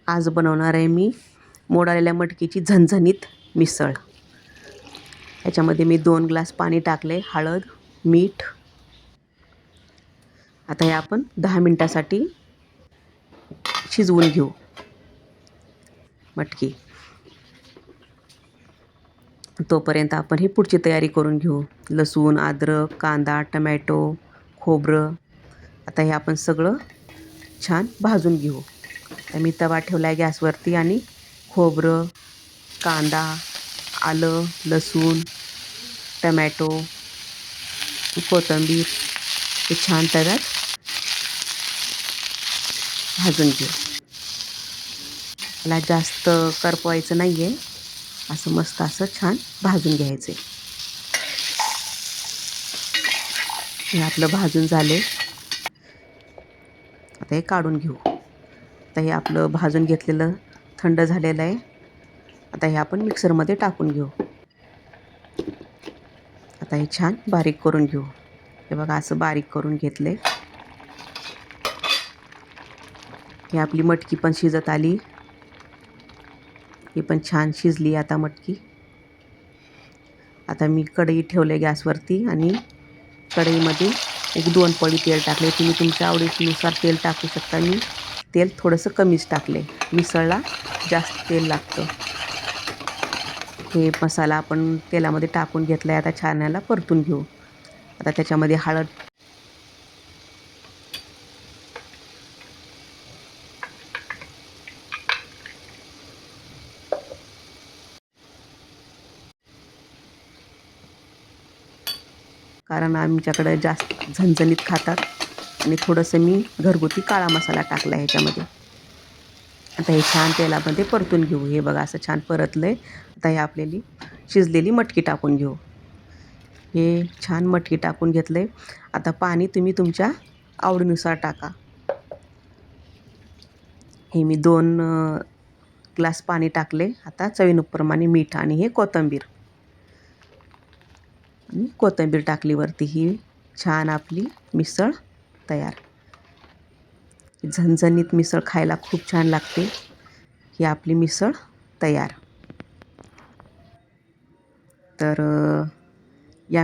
आज बनवणार आहे मी मोड आलेल्या मटकीची झणझणीत मिसळ। याच्यामध्ये मी 2 ग्लास पाणी टाकले, हळद, मीठ। आता हे आपण 10 मिनिटासाठी शिजवून घेऊ मटकी। तोपर्यंत आपण ही पुढची तयारी करून घेऊ। लसूण, अद्रक, कांदा, टमॅटो, खोबरं। आता हे आपण सगळं छान भाजून घेऊ। तर मी तवा ठेवला आहे गॅसवरती आणि खोबरं, कांदा, आलं, लसूण, टमॅटो, कोथिंबीर हे छान तव्यात भाजून घेऊ। याला जास्त करपवायचं नाही आहे, असं मस्त असं छान भाजून घ्यायचं आहे। हे आपलं भाजून झाले, आता हे काढून घेऊ। आता हे आपलं भाजून घेतलेलं थंड झालेलं आहे। आता हे आपण मिक्सरमध्ये टाकून घेऊ। आता हे छान बारीक करून घेऊ। हे बघा असं बारीक करून घेतले। ही आपली मटकी पण शिजत आली, ही पण छान शिजली आता मटकी। आता मी कढई ठेवले गॅसवरती आणि कढईमध्ये 1-2 पळी तेल टाकले। तुम्ही तुमच्या आवडीनुसार तेल टाकू शकता। मी तेल थोडंसं कमीच टाकले, मिसळला जास्त तेल लागतं। हे मसाला आपण तेलामध्ये टाकून घेतला आहे। आता छान याला परतून घेऊ। आता त्याच्यामध्ये हळद, कारण आमच्याकडे जास्त झणझणीत खातात, आणि थोडंसं मी घरगुती काळा मसाला टाकला आहे ह्याच्यामध्ये। आता हे छान तेलामध्ये परतून घेऊ। हे बघा असं छान परतलं आहे। आता हे आपल्याली शिजलेली मटकी टाकून घेऊ। हे छान मटकी टाकून घेतलं आहे। आता पाणी तुम्ही तुमच्या आवडीनुसार टाका। हे मी 2 ग्लास पाणी टाकले। आता चवीनुप्रमाणे मीठ आणि हे कोथिंबीर टाकली वरती। ही छान आपली मिसळ तयार। झणझणीत मिसळ खायला खूप छान लागते। ही आपली मिसळ तयार। तर या